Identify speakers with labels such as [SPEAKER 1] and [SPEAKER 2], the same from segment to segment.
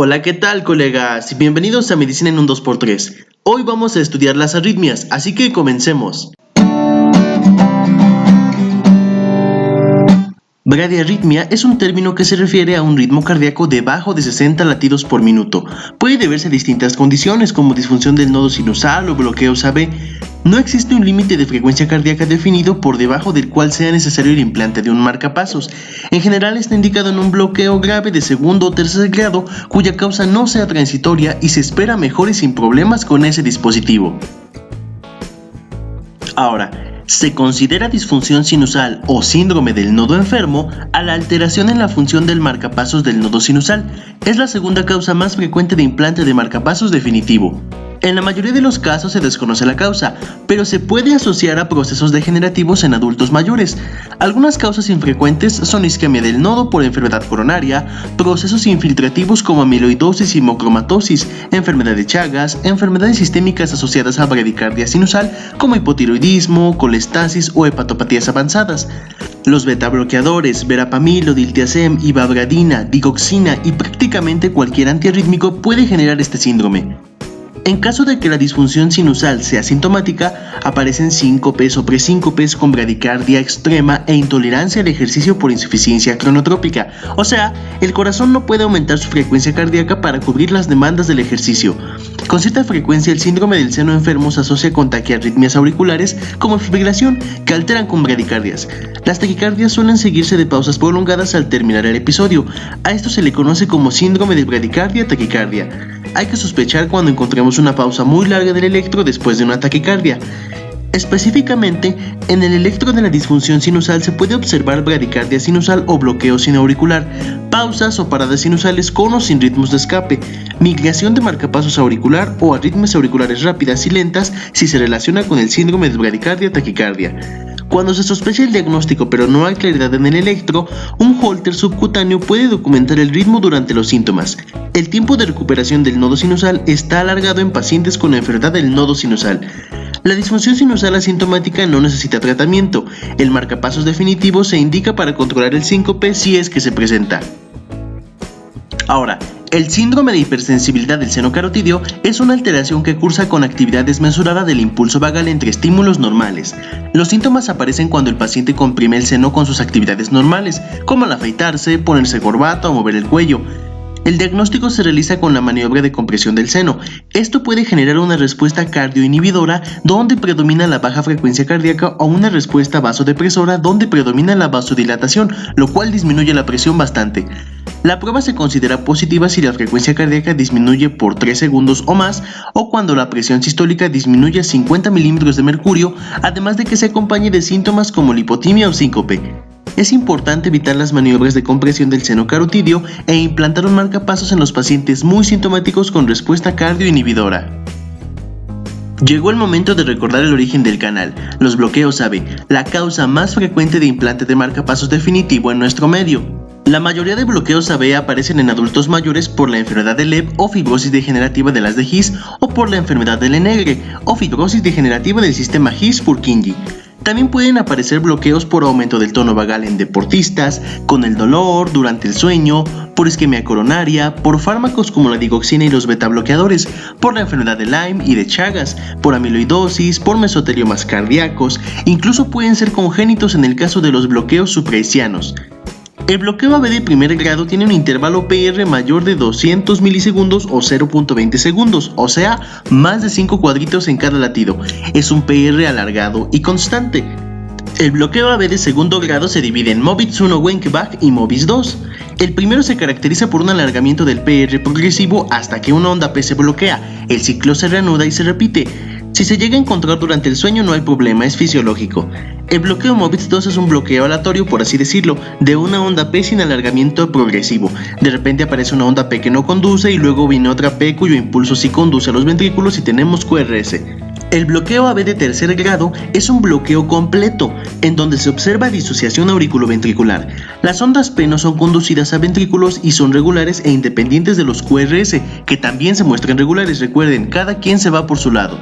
[SPEAKER 1] Hola, ¿qué tal, colegas? Bienvenidos a Medicina en un 2x3. Hoy vamos a estudiar las arritmias, así que comencemos. Bradiarritmia es un término que se refiere a un ritmo cardíaco debajo de 60 latidos por minuto. Puede deberse a distintas condiciones como disfunción del nodo sinusal o bloqueos AB. No existe un límite de frecuencia cardíaca definido por debajo del cual sea necesario el implante de un marcapasos. En general está indicado en un bloqueo grave de segundo o tercer grado cuya causa no sea transitoria y se espera mejore sin problemas con ese dispositivo. Ahora, se considera disfunción sinusal o síndrome del nodo enfermo a la alteración en la función del marcapasos del nodo sinusal. Es la segunda causa más frecuente de implante de marcapasos definitivo. En la mayoría de los casos se desconoce la causa, pero se puede asociar a procesos degenerativos en adultos mayores. Algunas causas infrecuentes son isquemia del nodo por enfermedad coronaria, procesos infiltrativos como amiloidosis y hemocromatosis, enfermedad de Chagas, enfermedades sistémicas asociadas a bradicardia sinusal como hipotiroidismo, colestasis o hepatopatías avanzadas. Los betabloqueadores, verapamil, diltiazem, ivabradina, digoxina y prácticamente cualquier antiarrítmico puede generar este síndrome. En caso de que la disfunción sinusal sea sintomática, aparecen síncopes o presíncopes con bradicardia extrema e intolerancia al ejercicio por insuficiencia cronotrópica, o sea, el corazón no puede aumentar su frecuencia cardíaca para cubrir las demandas del ejercicio. Con cierta frecuencia el síndrome del seno enfermo se asocia con taquiarritmias auriculares como fibrilación que alteran con bradicardias. Las taquicardias suelen seguirse de pausas prolongadas al terminar el episodio. A esto se le conoce como síndrome de bradicardia-taquicardia. Hay que sospechar cuando encontremos una pausa muy larga del electro después de una taquicardia. Específicamente, en el electro de la disfunción sinusal se puede observar bradicardia sinusal o bloqueo sinauricular, pausas o paradas sinusales con o sin ritmos de escape, migración de marcapasos auricular o arritmias auriculares rápidas y lentas si se relaciona con el síndrome de bradicardia-taquicardia. Cuando se sospecha el diagnóstico pero no hay claridad en el electro, un holter subcutáneo puede documentar el ritmo durante los síntomas. El tiempo de recuperación del nodo sinusal está alargado en pacientes con enfermedad del nodo sinusal. La disfunción sinusal asintomática no necesita tratamiento. El marcapasos definitivo se indica para controlar el síncope si es que se presenta. Ahora, el síndrome de hipersensibilidad del seno carotidio es una alteración que cursa con actividad desmesurada del impulso vagal entre estímulos normales. Los síntomas aparecen cuando el paciente comprime el seno con sus actividades normales, como al afeitarse, ponerse corbata o mover el cuello. El diagnóstico se realiza con la maniobra de compresión del seno. Esto puede generar una respuesta cardioinhibidora donde predomina la baja frecuencia cardíaca o una respuesta vasodepresora donde predomina la vasodilatación, lo cual disminuye la presión bastante. La prueba se considera positiva si la frecuencia cardíaca disminuye por 3 segundos o más o cuando la presión sistólica disminuye a 50 milímetros de mercurio, además de que se acompañe de síntomas como lipotimia o síncope. Es importante evitar las maniobras de compresión del seno carotidio e implantar un marcapasos en los pacientes muy sintomáticos con respuesta cardioinhibidora. Llegó el momento de recordar el origen del canal, los bloqueos AB, la causa más frecuente de implante de marcapasos definitivo en nuestro medio. La mayoría de bloqueos AB aparecen en adultos mayores por la enfermedad de Leber o fibrosis degenerativa de las de His o por la enfermedad de Lenegre o fibrosis degenerativa del sistema His-Purkinje. También pueden aparecer bloqueos por aumento del tono vagal en deportistas, con el dolor, durante el sueño, por isquemia coronaria, por fármacos como la digoxina y los betabloqueadores, por la enfermedad de Lyme y de Chagas, por amiloidosis, por mesoteliomas cardíacos, incluso pueden ser congénitos en el caso de los bloqueos supraicianos. El bloqueo AB de primer grado tiene un intervalo PR mayor de 200 milisegundos o 0.20 segundos, o sea, más de 5 cuadritos en cada latido. Es un PR alargado y constante. El bloqueo AB de segundo grado se divide en MOBITZ 1 Wenckebach y MOBITZ 2. El primero se caracteriza por un alargamiento del PR progresivo hasta que una onda P se bloquea. El ciclo se reanuda y se repite. Si se llega a encontrar durante el sueño no hay problema, es fisiológico. El bloqueo MOBITZ 2 es un bloqueo aleatorio, por así decirlo, de una onda P sin alargamiento progresivo. De repente aparece una onda P que no conduce y luego viene otra P cuyo impulso sí conduce a los ventrículos y tenemos QRS. El bloqueo AB de tercer grado es un bloqueo completo, en donde se observa disociación auriculoventricular. Las ondas P no son conducidas a ventrículos y son regulares e independientes de los QRS, que también se muestran regulares. Recuerden, cada quien se va por su lado.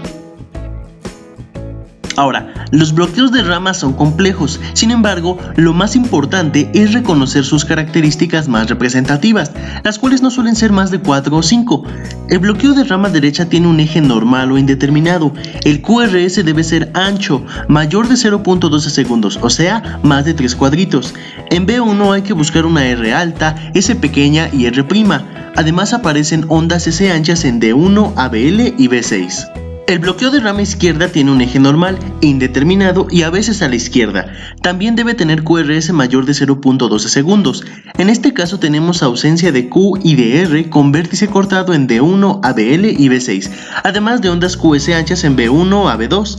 [SPEAKER 1] Ahora, los bloqueos de rama son complejos, sin embargo, lo más importante es reconocer sus características más representativas, las cuales no suelen ser más de 4 o 5. El bloqueo de rama derecha tiene un eje normal o indeterminado. El QRS debe ser ancho, mayor de 0.12 segundos, o sea, más de 3 cuadritos. En B1 hay que buscar una R alta, S pequeña y R'. Además aparecen ondas S anchas en D1, ABL y B6. El bloqueo de rama izquierda tiene un eje normal, indeterminado y a veces a la izquierda. También debe tener QRS mayor de 0.12 segundos. En este caso tenemos ausencia de Q y de R con vértice cortado en D1, ABL y B6, además de ondas QS anchas en B1 a B2.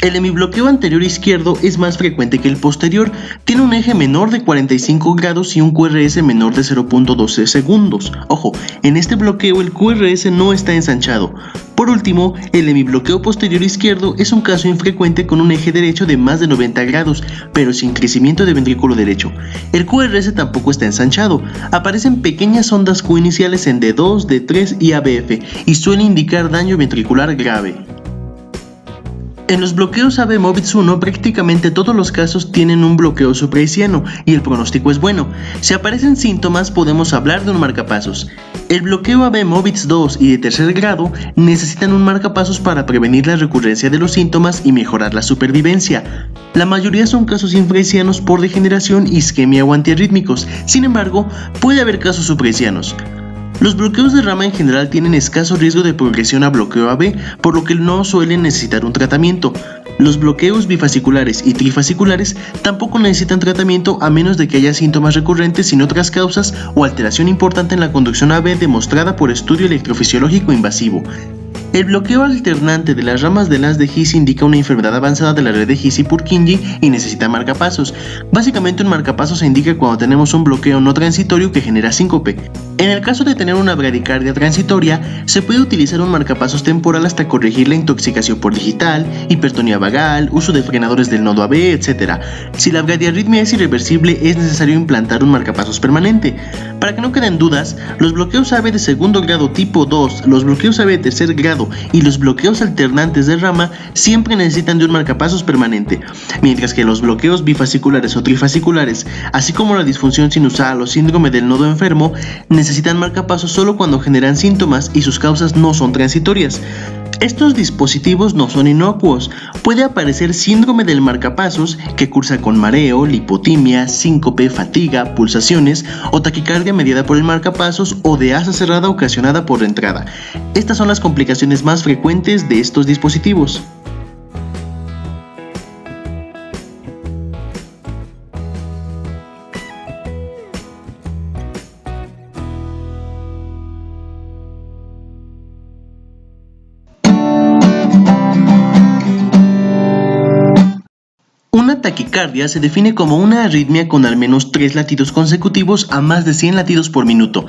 [SPEAKER 1] El hemibloqueo anterior izquierdo es más frecuente que el posterior, tiene un eje menor de 45 grados y un QRS menor de 0.12 segundos. Ojo, en este bloqueo el QRS no está ensanchado. Por último, el hemibloqueo posterior izquierdo es un caso infrecuente con un eje derecho de más de 90 grados, pero sin crecimiento de ventrículo derecho. El QRS tampoco está ensanchado, aparecen pequeñas ondas Q iniciales en D2, D3 y ABF y suele indicar daño ventricular grave. En los bloqueos AB Movitz 1 prácticamente todos los casos tienen un bloqueo supraisiano y el pronóstico es bueno. Si aparecen síntomas podemos hablar de un marcapasos. El bloqueo AB Movitz 2 y de tercer grado necesitan un marcapasos para prevenir la recurrencia de los síntomas y mejorar la supervivencia. La mayoría son casos infraisianos por degeneración, isquemia o antiarrítmicos, sin embargo puede haber casos supraisianos. Los bloqueos de rama en general tienen escaso riesgo de progresión a bloqueo AB, por lo que no suelen necesitar un tratamiento. Los bloqueos bifasciculares y trifasciculares tampoco necesitan tratamiento a menos de que haya síntomas recurrentes sin otras causas o alteración importante en la conducción AB demostrada por estudio electrofisiológico invasivo. El bloqueo alternante de las ramas del haz de His indica una enfermedad avanzada de la red de His y Purkinje y necesita marcapasos. Básicamente un marcapasos se indica cuando tenemos un bloqueo no transitorio que genera síncope. En el caso de tener una bradicardia transitoria, se puede utilizar un marcapasos temporal hasta corregir la intoxicación por digital, hipertonía vagal, uso de frenadores del nodo AB, etc. Si la bradiarritmia es irreversible, es necesario implantar un marcapasos permanente. Para que no queden dudas, los bloqueos AB de segundo grado tipo 2, los bloqueos AB de tercer grado y los bloqueos alternantes de rama siempre necesitan de un marcapasos permanente, mientras que los bloqueos bifasciculares o trifasciculares, así como la disfunción sinusal o síndrome del nodo enfermo, necesitan marcapasos solo cuando generan síntomas y sus causas no son transitorias. Estos dispositivos no son inocuos. Puede aparecer síndrome del marcapasos que cursa con mareo, lipotimia, síncope, fatiga, pulsaciones o taquicardia mediada por el marcapasos o de asa cerrada ocasionada por la entrada. Estas son las complicaciones más frecuentes de estos dispositivos. Una taquicardia se define como una arritmia con al menos 3 latidos consecutivos a más de 100 latidos por minuto.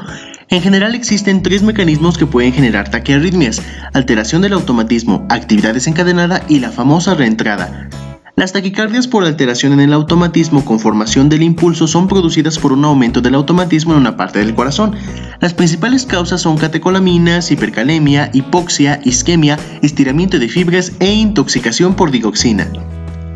[SPEAKER 1] En general existen 3 mecanismos que pueden generar taquiarritmias: alteración del automatismo, actividad desencadenada y la famosa reentrada. Las taquicardias por alteración en el automatismo con formación del impulso son producidas por un aumento del automatismo en una parte del corazón. Las principales causas son catecolaminas, hipercalemia, hipoxia, isquemia, estiramiento de fibras e intoxicación por digoxina.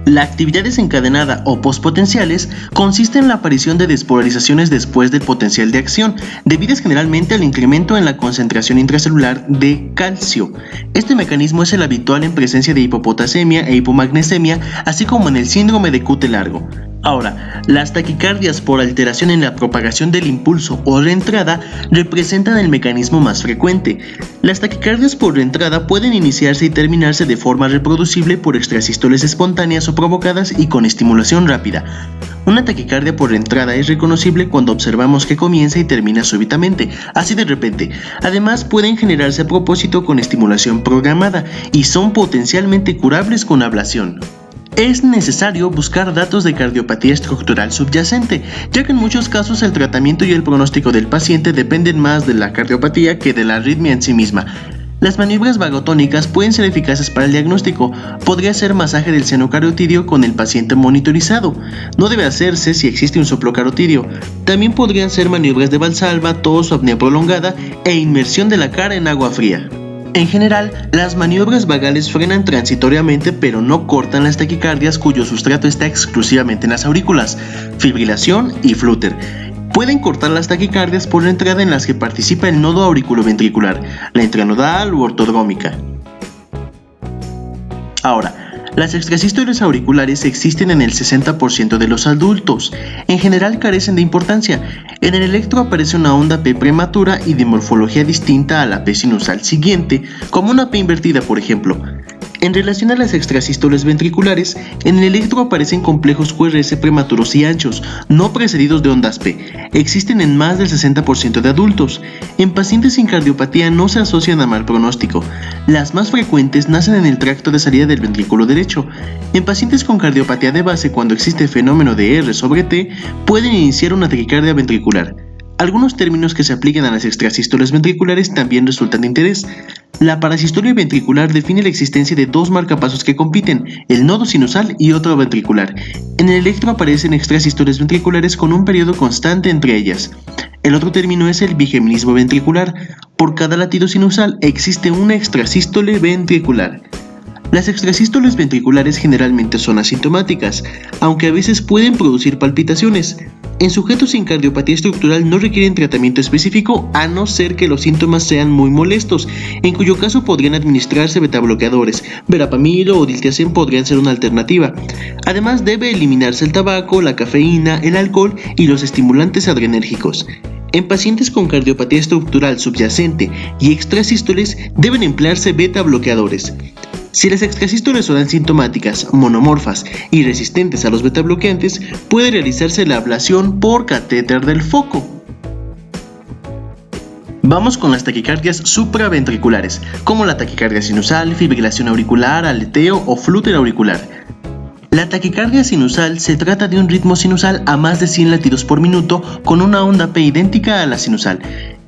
[SPEAKER 1] La actividad desencadenada o postpotenciales consiste en la aparición de despolarizaciones después del potencial de acción, debidas generalmente al incremento en la concentración intracelular de calcio. Este mecanismo es el habitual en presencia de hipopotasemia e hipomagnesemia, así como en el síndrome de Cute largo. Ahora, las taquicardias por alteración en la propagación del impulso o reentrada representan el mecanismo más frecuente. Las taquicardias por reentrada pueden iniciarse y terminarse de forma reproducible por extrasístoles espontáneas o provocadas y con estimulación rápida. Una taquicardia por reentrada es reconocible cuando observamos que comienza y termina súbitamente, así de repente. Además, pueden generarse a propósito con estimulación programada y son potencialmente curables con ablación. Es necesario buscar datos de cardiopatía estructural subyacente, ya que en muchos casos el tratamiento y el pronóstico del paciente dependen más de la cardiopatía que de la arritmia en sí misma. Las maniobras vagotónicas pueden ser eficaces para el diagnóstico. Podría ser masaje del seno carotidio con el paciente monitorizado. No debe hacerse si existe un soplo carotidio. También podrían ser maniobras de Valsalva, tos o apnea prolongada e inmersión de la cara en agua fría. En general, las maniobras vagales frenan transitoriamente pero no cortan las taquicardias cuyo sustrato está exclusivamente en las aurículas, fibrilación y flúter. Pueden cortar las taquicardias por la entrada en las que participa el nodo auriculoventricular, la intranodal u ortodrómica. Ahora, las extrasístoles auriculares existen en el 60% de los adultos. En general carecen de importancia. En el electro aparece una onda P prematura y de morfología distinta a la P sinusal siguiente, como una P invertida, por ejemplo. En relación a las extrasístoles ventriculares, en el electro aparecen complejos QRS prematuros y anchos, no precedidos de ondas P. Existen en más del 60% de adultos. En pacientes sin cardiopatía no se asocian a mal pronóstico. Las más frecuentes nacen en el tracto de salida del ventrículo derecho. En pacientes con cardiopatía de base, cuando existe fenómeno de R sobre T, pueden iniciar una taquicardia ventricular. Algunos términos que se aplican a las extrasístoles ventriculares también resultan de interés. La parasistolia ventricular define la existencia de dos marcapasos que compiten, el nodo sinusal y otro ventricular. En el electro aparecen extrasístoles ventriculares con un periodo constante entre ellas. El otro término es el bigeminismo ventricular. Por cada latido sinusal existe una extrasístole ventricular. Las extrasístoles ventriculares generalmente son asintomáticas, aunque a veces pueden producir palpitaciones. En sujetos sin cardiopatía estructural no requieren tratamiento específico a no ser que los síntomas sean muy molestos, en cuyo caso podrían administrarse betabloqueadores, verapamil o diltiazem podrían ser una alternativa. Además debe eliminarse el tabaco, la cafeína, el alcohol y los estimulantes adrenérgicos. En pacientes con cardiopatía estructural subyacente y extrasístoles deben emplearse betabloqueadores. Si las extrasístoles son asintomáticas, monomorfas y resistentes a los betabloqueantes, puede realizarse la ablación por catéter del foco. Vamos con las taquicardias supraventriculares, como la taquicardia sinusal, fibrilación auricular, aleteo o flúter auricular. La taquicardia sinusal se trata de un ritmo sinusal a más de 100 latidos por minuto con una onda P idéntica a la sinusal.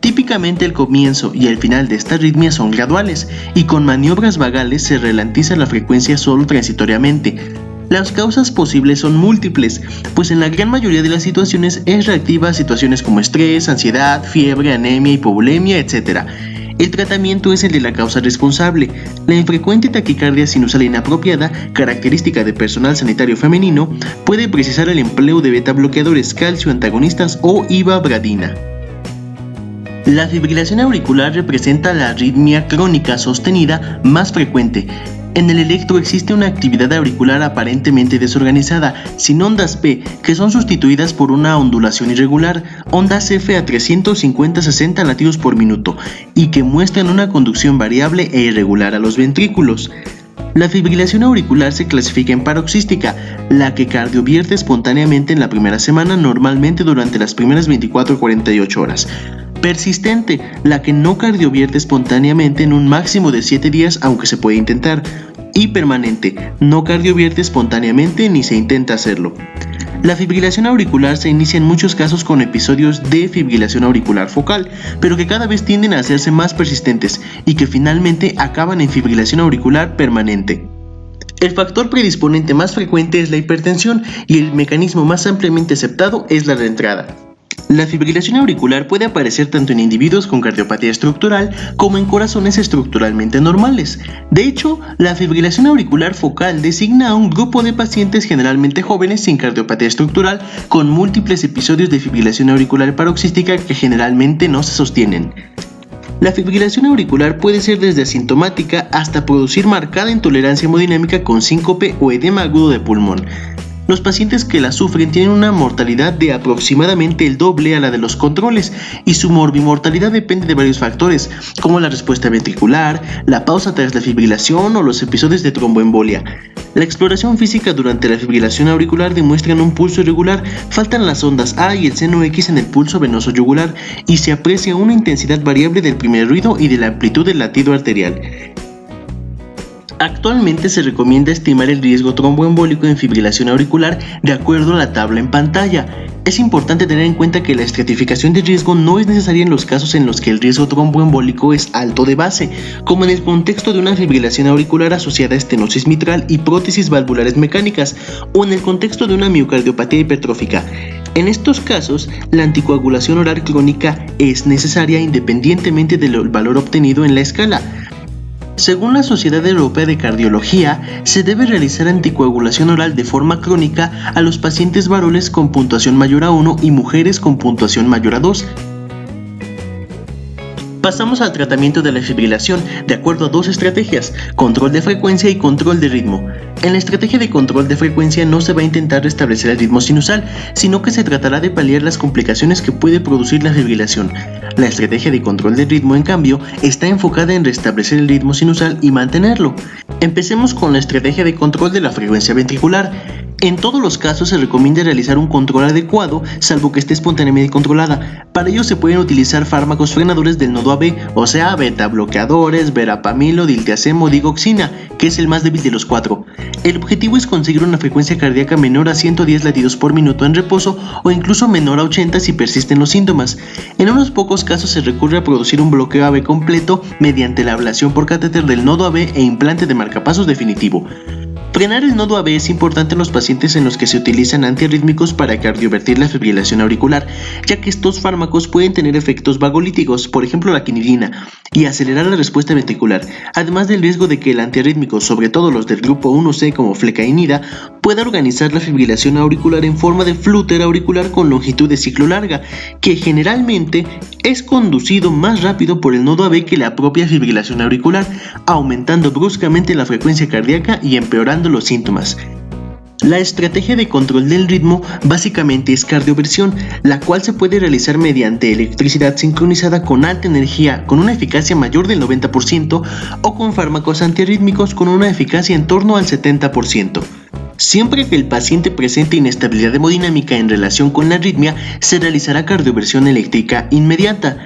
[SPEAKER 1] Típicamente el comienzo y el final de esta arritmia son graduales y con maniobras vagales se ralentiza la frecuencia solo transitoriamente. Las causas posibles son múltiples, pues en la gran mayoría de las situaciones es reactiva a situaciones como estrés, ansiedad, fiebre, anemia, hipovolemia, etc. El tratamiento es el de la causa responsable. La infrecuente taquicardia sinusal inapropiada, característica de personal sanitario femenino, puede precisar el empleo de betabloqueadores calcio antagonistas o ivabradina. La fibrilación auricular representa la arritmia crónica sostenida más frecuente. En el electro existe una actividad auricular aparentemente desorganizada, sin ondas P, que son sustituidas por una ondulación irregular, ondas F a 350-60 latidos por minuto, y que muestran una conducción variable e irregular a los ventrículos. La fibrilación auricular se clasifica en paroxística, la que cardiovierte espontáneamente en la primera semana, normalmente durante las primeras 24 a 48 horas. Persistente, la que no cardiovierte espontáneamente en un máximo de 7 días, aunque se puede intentar. Y permanente, no cardiovierte espontáneamente ni se intenta hacerlo. La fibrilación auricular se inicia en muchos casos con episodios de fibrilación auricular focal, pero que cada vez tienden a hacerse más persistentes y que finalmente acaban en fibrilación auricular permanente. El factor predisponente más frecuente es la hipertensión y el mecanismo más ampliamente aceptado es la reentrada. La fibrilación auricular puede aparecer tanto en individuos con cardiopatía estructural como en corazones estructuralmente normales. De hecho, la fibrilación auricular focal designa a un grupo de pacientes generalmente jóvenes sin cardiopatía estructural con múltiples episodios de fibrilación auricular paroxística que generalmente no se sostienen. La fibrilación auricular puede ser desde asintomática hasta producir marcada intolerancia hemodinámica con síncope o edema agudo de pulmón. Los pacientes que la sufren tienen una mortalidad de aproximadamente el doble a la de los controles y su morbimortalidad depende de varios factores, como la respuesta ventricular, la pausa tras la fibrilación o los episodios de tromboembolia. La exploración física durante la fibrilación auricular demuestra un pulso irregular, faltan las ondas A y el seno X en el pulso venoso yugular y se aprecia una intensidad variable del primer ruido y de la amplitud del latido arterial. Actualmente se recomienda estimar el riesgo tromboembólico en fibrilación auricular de acuerdo a la tabla en pantalla. Es importante tener en cuenta que la estratificación de riesgo no es necesaria en los casos en los que el riesgo tromboembólico es alto de base, como en el contexto de una fibrilación auricular asociada a estenosis mitral y prótesis valvulares mecánicas, o en el contexto de una miocardiopatía hipertrófica. En estos casos, la anticoagulación oral crónica es necesaria independientemente del valor obtenido en la escala. Según la Sociedad Europea de Cardiología, se debe realizar anticoagulación oral de forma crónica a los pacientes varones con puntuación mayor a 1 y mujeres con puntuación mayor a 2. Pasamos al tratamiento de la fibrilación, de acuerdo a dos estrategias: control de frecuencia y control de ritmo. En la estrategia de control de frecuencia no se va a intentar restablecer el ritmo sinusal, sino que se tratará de paliar las complicaciones que puede producir la fibrilación. La estrategia de control de ritmo, en cambio, está enfocada en restablecer el ritmo sinusal y mantenerlo. Empecemos con la estrategia de control de la frecuencia ventricular. En todos los casos se recomienda realizar un control adecuado, salvo que esté espontáneamente controlada. Para ello se pueden utilizar fármacos frenadores del nodo AB, o sea, beta bloqueadores, verapamilo, diltiazem o digoxina, que es el más débil de los cuatro. El objetivo es conseguir una frecuencia cardíaca menor a 110 latidos por minuto en reposo o incluso menor a 80 si persisten los síntomas. En unos pocos casos se recurre a producir un bloqueo AB completo mediante la ablación por catéter del nodo AB e implante de marcapasos definitivo. Frenar el nodo AB es importante en los pacientes en los que se utilizan antiarrítmicos para cardiovertir la fibrilación auricular, ya que estos fármacos pueden tener efectos vagolíticos, por ejemplo la quinidina, y acelerar la respuesta ventricular, además del riesgo de que el antiarrítmico, sobre todo los del grupo 1C como flecainida, pueda organizar la fibrilación auricular en forma de flúter auricular con longitud de ciclo larga, que generalmente es conducido más rápido por el nodo AB que la propia fibrilación auricular, aumentando bruscamente la frecuencia cardíaca y empeorando los síntomas. La estrategia de control del ritmo básicamente es cardioversión, la cual se puede realizar mediante electricidad sincronizada con alta energía con una eficacia mayor del 90% o con fármacos antiarrítmicos con una eficacia en torno al 70%. Siempre que el paciente presente inestabilidad hemodinámica en relación con la arritmia, se realizará cardioversión eléctrica inmediata.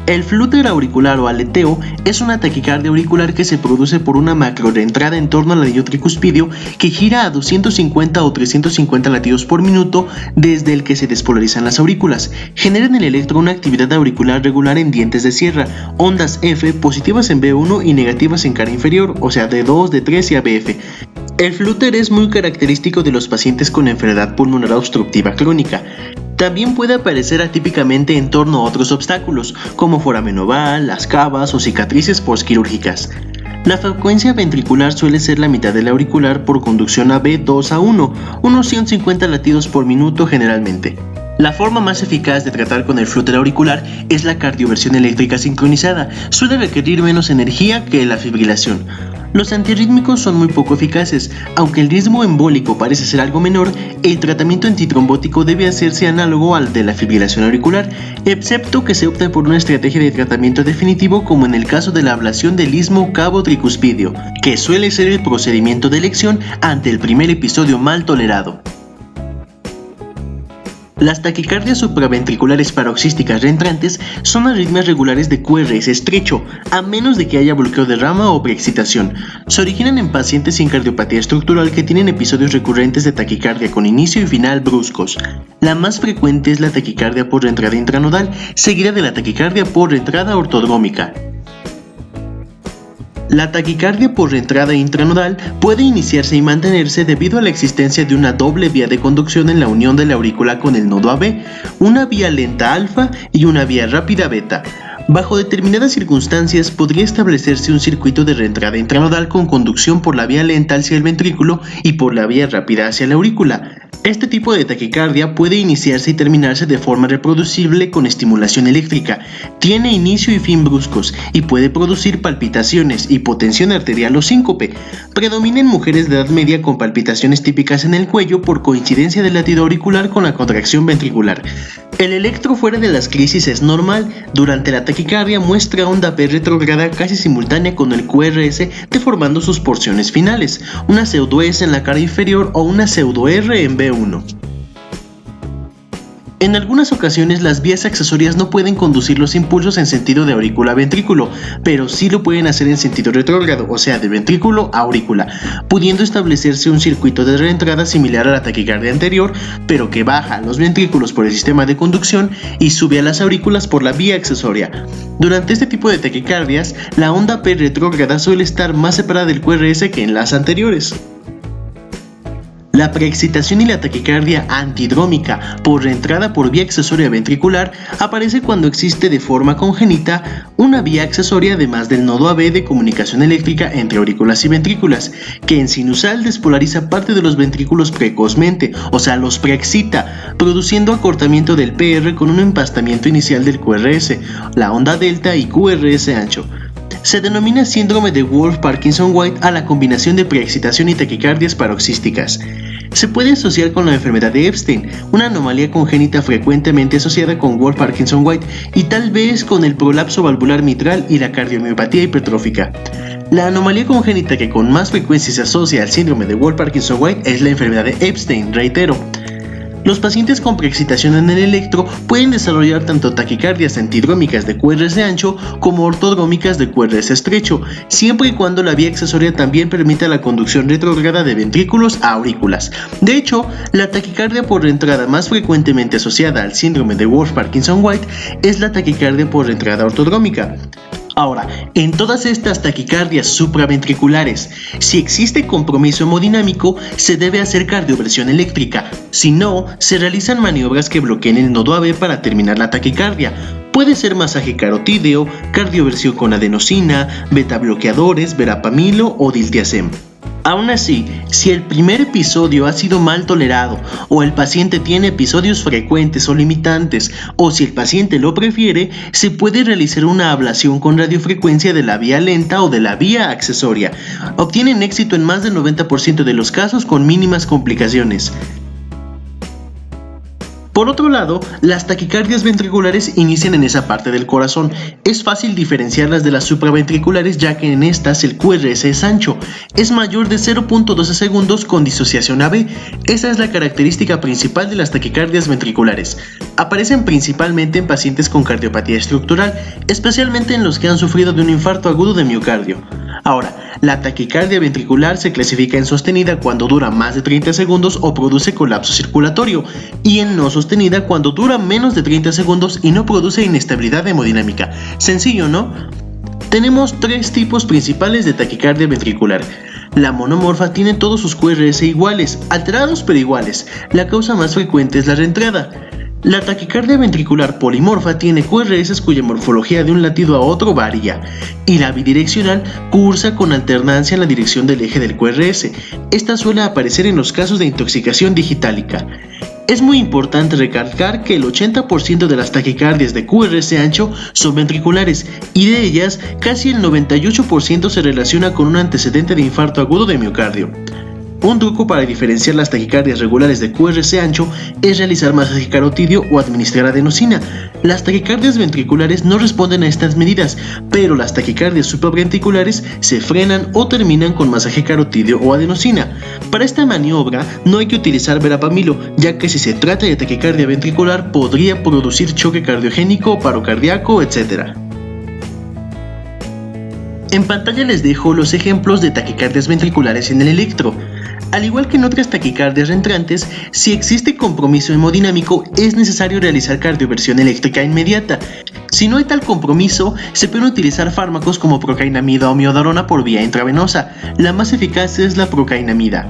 [SPEAKER 1] El flúter auricular o aleteo es una taquicardia auricular que se produce por una macroreentrada en torno al anillo tricuspidio que gira a 250 o 350 latidos por minuto desde el que se despolarizan las aurículas. Genera en el electro una actividad auricular regular en dientes de sierra, ondas F positivas en B1 y negativas en cara inferior, o sea D2, D3 y ABF. El flúter es muy característico de los pacientes con enfermedad pulmonar obstructiva crónica. También puede aparecer atípicamente en torno a otros obstáculos, como foramen oval, las cavas o cicatrices postquirúrgicas. La frecuencia ventricular suele ser la mitad de la auricular por conducción AB 2:1, unos 150 latidos por minuto generalmente. La forma más eficaz de tratar con el flúter auricular es la cardioversión eléctrica sincronizada. Suele requerir menos energía que la fibrilación. Los antiarrítmicos son muy poco eficaces. Aunque el riesgo embólico parece ser algo menor, el tratamiento antitrombótico debe hacerse análogo al de la fibrilación auricular, excepto que se opte por una estrategia de tratamiento definitivo como en el caso de la ablación del istmo cabo-tricuspidio, que suele ser el procedimiento de elección ante el primer episodio mal tolerado. Las taquicardias supraventriculares paroxísticas reentrantes son arritmias regulares de QRS estrecho, a menos de que haya bloqueo de rama o preexcitación. Se originan en pacientes sin cardiopatía estructural que tienen episodios recurrentes de taquicardia con inicio y final bruscos. La más frecuente es la taquicardia por reentrada intranodal, seguida de la taquicardia por reentrada ortodrómica. La taquicardia por reentrada intranodal puede iniciarse y mantenerse debido a la existencia de una doble vía de conducción en la unión de la aurícula con el nodo AB, una vía lenta alfa y una vía rápida beta. Bajo determinadas circunstancias podría establecerse un circuito de reentrada intranodal con conducción por la vía lenta hacia el ventrículo y por la vía rápida hacia la aurícula. Este tipo de taquicardia puede iniciarse y terminarse de forma reproducible con estimulación eléctrica, tiene inicio y fin bruscos y puede producir palpitaciones, hipotensión arterial o síncope. Predomina en mujeres de edad media con palpitaciones típicas en el cuello por coincidencia del latido auricular con la contracción ventricular. El electro fuera de las crisis es normal. Durante la taquicardia muestra onda P retrógrada casi simultánea con el QRS, deformando sus porciones finales, una pseudo S en la cara inferior o una pseudo R en B1. En algunas ocasiones las vías accesorias no pueden conducir los impulsos en sentido de aurícula a ventrículo, pero sí lo pueden hacer en sentido retrógrado, o sea de ventrículo a aurícula, pudiendo establecerse un circuito de reentrada similar a la taquicardia anterior, pero que baja los ventrículos por el sistema de conducción y sube a las aurículas por la vía accesoria. Durante este tipo de taquicardias, la onda P retrógrada suele estar más separada del QRS que en las anteriores. La preexcitación y la taquicardia antidrómica por reentrada por vía accesoria ventricular aparece cuando existe de forma congénita una vía accesoria además del nodo AB de comunicación eléctrica entre aurículas y ventrículas, que en sinusal despolariza parte de los ventrículos precozmente, o sea, los preexcita, produciendo acortamiento del PR con un empastamiento inicial del QRS, la onda delta y QRS ancho. Se denomina síndrome de Wolff-Parkinson-White a la combinación de preexcitación y taquicardias paroxísticas. Se puede asociar con la enfermedad de Epstein, una anomalía congénita frecuentemente asociada con Wolff-Parkinson-White y tal vez con el prolapso valvular mitral y la cardiomiopatía hipertrófica. La anomalía congénita que con más frecuencia se asocia al síndrome de Wolff-Parkinson-White es la enfermedad de Epstein, reitero. Los pacientes con preexcitación en el electro pueden desarrollar tanto taquicardias antidrómicas de QRS ancho como ortodrómicas de QRS estrecho, siempre y cuando la vía accesoria también permita la conducción retrógrada de ventrículos a aurículas. De hecho, la taquicardia por reentrada más frecuentemente asociada al síndrome de Wolff-Parkinson-White es la taquicardia por reentrada ortodrómica. Ahora, en todas estas taquicardias supraventriculares, si existe compromiso hemodinámico, se debe hacer cardioversión eléctrica. Si no, se realizan maniobras que bloqueen el nodo AB para terminar la taquicardia. Puede ser masaje carotídeo, cardioversión con adenosina, beta bloqueadores, verapamilo o diltiazem. Aún así, si el primer episodio ha sido mal tolerado o el paciente tiene episodios frecuentes o limitantes o si el paciente lo prefiere, se puede realizar una ablación con radiofrecuencia de la vía lenta o de la vía accesoria. Obtienen éxito en más del 90% de los casos con mínimas complicaciones. Por otro lado, las taquicardias ventriculares inician en esa parte del corazón. Es fácil diferenciarlas de las supraventriculares ya que en estas el QRS es ancho. Es mayor de 0.12 segundos con disociación AB. Esa es la característica principal de las taquicardias ventriculares. Aparecen principalmente en pacientes con cardiopatía estructural, especialmente en los que han sufrido de un infarto agudo de miocardio. Ahora, la taquicardia ventricular se clasifica en sostenida cuando dura más de 30 segundos o produce colapso circulatorio, y en no sostenida cuando dura menos de 30 segundos y no produce inestabilidad hemodinámica. Sencillo, ¿no? Tenemos tres tipos principales de taquicardia ventricular. La monomorfa tiene todos sus QRS iguales, alterados pero iguales. La causa más frecuente es la reentrada. La taquicardia ventricular polimorfa tiene QRS cuya morfología de un latido a otro varía, y la bidireccional cursa con alternancia en la dirección del eje del QRS. Esta suele aparecer en los casos de intoxicación digitálica. Es muy importante recalcar que el 80% de las taquicardias de QRS ancho son ventriculares y de ellas casi el 98% se relaciona con un antecedente de infarto agudo de miocardio. Un truco para diferenciar las taquicardias regulares de QRS ancho es realizar masaje carotidio o administrar adenosina. Las taquicardias ventriculares no responden a estas medidas, pero las taquicardias supraventriculares se frenan o terminan con masaje carotidio o adenosina. Para esta maniobra no hay que utilizar verapamilo, ya que si se trata de taquicardia ventricular podría producir choque cardiogénico, paro cardíaco, etc. En pantalla les dejo los ejemplos de taquicardias ventriculares en el electro. Al igual que en otras taquicardias reentrantes, si existe compromiso hemodinámico es necesario realizar cardioversión eléctrica inmediata. Si no hay tal compromiso, se pueden utilizar fármacos como procainamida o miodarona por vía intravenosa. La más eficaz es la procainamida.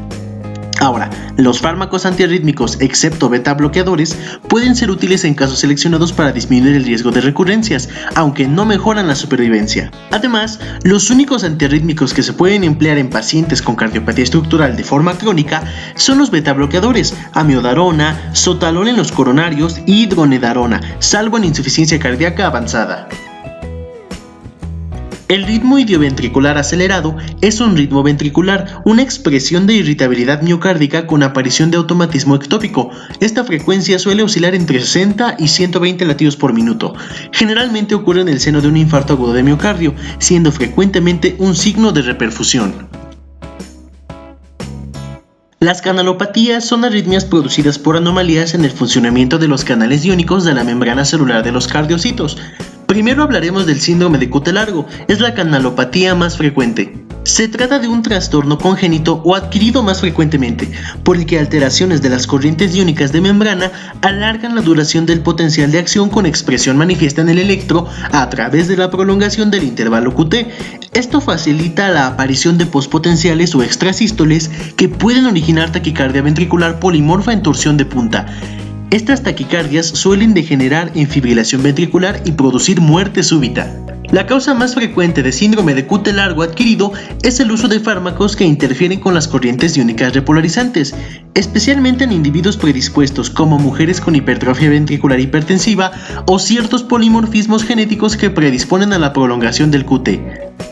[SPEAKER 1] Ahora, los fármacos antiarrítmicos, excepto beta bloqueadores, pueden ser útiles en casos seleccionados para disminuir el riesgo de recurrencias, aunque no mejoran la supervivencia. Además, los únicos antiarrítmicos que se pueden emplear en pacientes con cardiopatía estructural de forma crónica son los beta bloqueadores, amiodarona, sotalol en los coronarios y dronedarona, salvo en insuficiencia cardíaca avanzada. El ritmo idioventricular acelerado es un ritmo ventricular, una expresión de irritabilidad miocárdica con aparición de automatismo ectópico. Esta frecuencia suele oscilar entre 60 y 120 latidos por minuto. Generalmente ocurre en el seno de un infarto agudo de miocardio, siendo frecuentemente un signo de reperfusión. Las canalopatías son arritmias producidas por anomalías en el funcionamiento de los canales iónicos de la membrana celular de los cardiocitos. Primero hablaremos del síndrome de QT largo, es la canalopatía más frecuente. Se trata de un trastorno congénito o adquirido más frecuentemente, por el que alteraciones de las corrientes iónicas de membrana alargan la duración del potencial de acción con expresión manifiesta en el electro a través de la prolongación del intervalo QT. Esto facilita la aparición de pospotenciales o extrasístoles que pueden originar taquicardia ventricular polimorfa en torsión de punta. Estas taquicardias suelen degenerar en fibrilación ventricular y producir muerte súbita. La causa más frecuente de síndrome de QT largo adquirido es el uso de fármacos que interfieren con las corrientes iónicas repolarizantes, especialmente en individuos predispuestos como mujeres con hipertrofia ventricular hipertensiva o ciertos polimorfismos genéticos que predisponen a la prolongación del QT.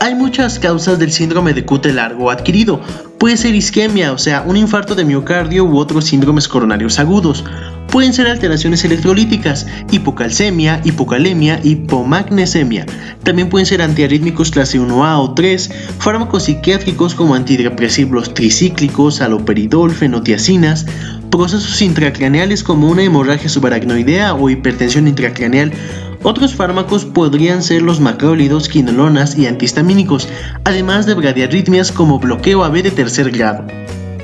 [SPEAKER 1] Hay muchas causas del síndrome de QT largo adquirido. Puede ser isquemia, o sea, un infarto de miocardio u otros síndromes coronarios agudos. Pueden ser alteraciones electrolíticas, hipocalcemia, hipocalemia, hipomagnesemia. También pueden ser antiarrítmicos clase 1A o 3, fármacos psiquiátricos como antidepresivos tricíclicos, haloperidol, fenotiacinas, procesos intracraneales como una hemorragia subaracnoidea o hipertensión intracraneal. Otros fármacos podrían ser los macrólidos, quinolonas y antihistamínicos, además de bradiarritmias como bloqueo AB de tercer grado.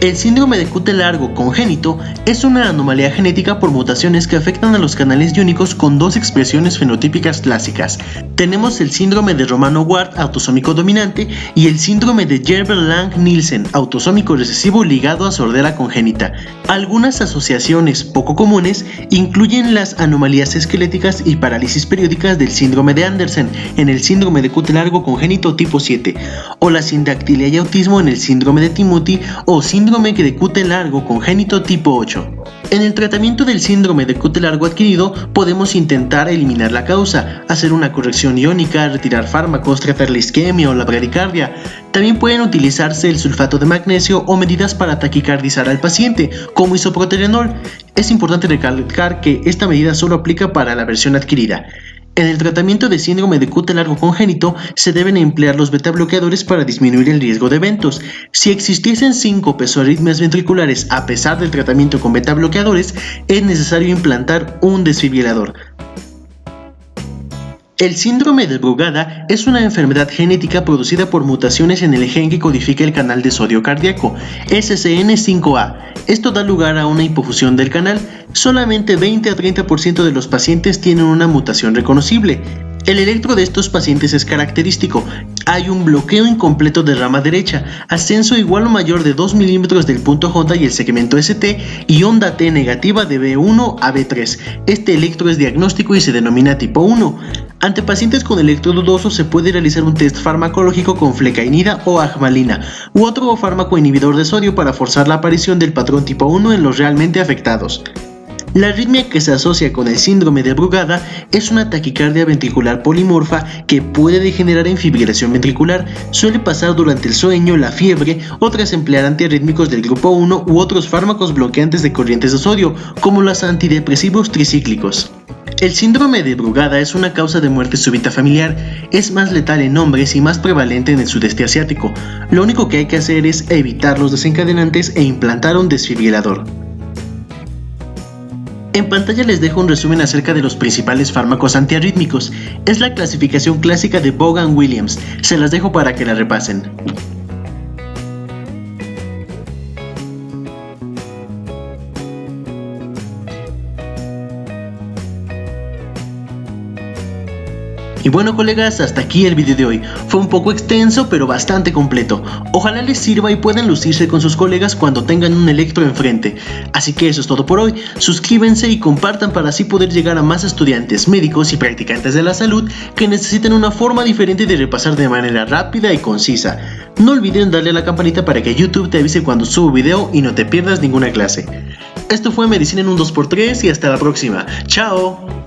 [SPEAKER 1] El síndrome de QT largo congénito es una anomalía genética por mutaciones que afectan a los canales iónicos con dos expresiones fenotípicas clásicas. Tenemos el síndrome de Romano-Ward autosómico dominante y el síndrome de Jervell-Lange-Nielsen autosómico recesivo ligado a sordera congénita. Algunas asociaciones poco comunes incluyen las anomalías esqueléticas y parálisis periódicas del síndrome de Andersen en el síndrome de QT largo congénito tipo 7, o la sindactilia y autismo en el síndrome de Timothy o síndrome de QT largo congénito tipo 8. En el tratamiento del síndrome de QT largo adquirido podemos intentar eliminar la causa, hacer una corrección iónica, retirar fármacos, tratar la isquemia o la bradicardia. También pueden utilizarse el sulfato de magnesio o medidas para taquicardizar al paciente, como isoproterenol. Es importante recalcar que esta medida solo aplica para la versión adquirida. En el tratamiento de síndrome de QT largo congénito se deben emplear los betabloqueadores para disminuir el riesgo de eventos. Si existiesen síncopes o arritmias ventriculares a pesar del tratamiento con betabloqueadores, es necesario implantar un desfibrilador. El síndrome de Brugada es una enfermedad genética producida por mutaciones en el gen que codifica el canal de sodio cardíaco, SCN5A. Esto da lugar a una hipofusión del canal. Solamente 20 a 30% de los pacientes tienen una mutación reconocible. El electro de estos pacientes es característico. Hay un bloqueo incompleto de rama derecha, ascenso igual o mayor de 2 milímetros del punto J y el segmento ST y onda T negativa de B1 a B3. Este electro es diagnóstico y se denomina tipo 1. Ante pacientes con electro dudoso se puede realizar un test farmacológico con flecainida o agmalina u otro fármaco inhibidor de sodio para forzar la aparición del patrón tipo 1 en los realmente afectados. La arritmia que se asocia con el síndrome de Brugada es una taquicardia ventricular polimorfa que puede degenerar en fibrilación ventricular. Suele pasar durante el sueño, la fiebre o tras emplear antiarrítmicos del grupo 1 u otros fármacos bloqueantes de corrientes de sodio, como los antidepresivos tricíclicos. El síndrome de Brugada es una causa de muerte súbita familiar. Es más letal en hombres y más prevalente en el sudeste asiático. Lo único que hay que hacer es evitar los desencadenantes e implantar un desfibrilador. En pantalla les dejo un resumen acerca de los principales fármacos antiarrítmicos. Es la clasificación clásica de Vaughan-Williams. Se las dejo para que la repasen. Y bueno colegas, hasta aquí el video de hoy. Fue un poco extenso pero bastante completo. Ojalá les sirva y puedan lucirse con sus colegas cuando tengan un electro enfrente. Así que eso es todo por hoy. Suscríbanse y compartan para así poder llegar a más estudiantes, médicos y practicantes de la salud que necesiten una forma diferente de repasar de manera rápida y concisa. No olviden darle a la campanita para que YouTube te avise cuando subo video y no te pierdas ninguna clase. Esto fue Medicina en un 2x3 y hasta la próxima. ¡Chao!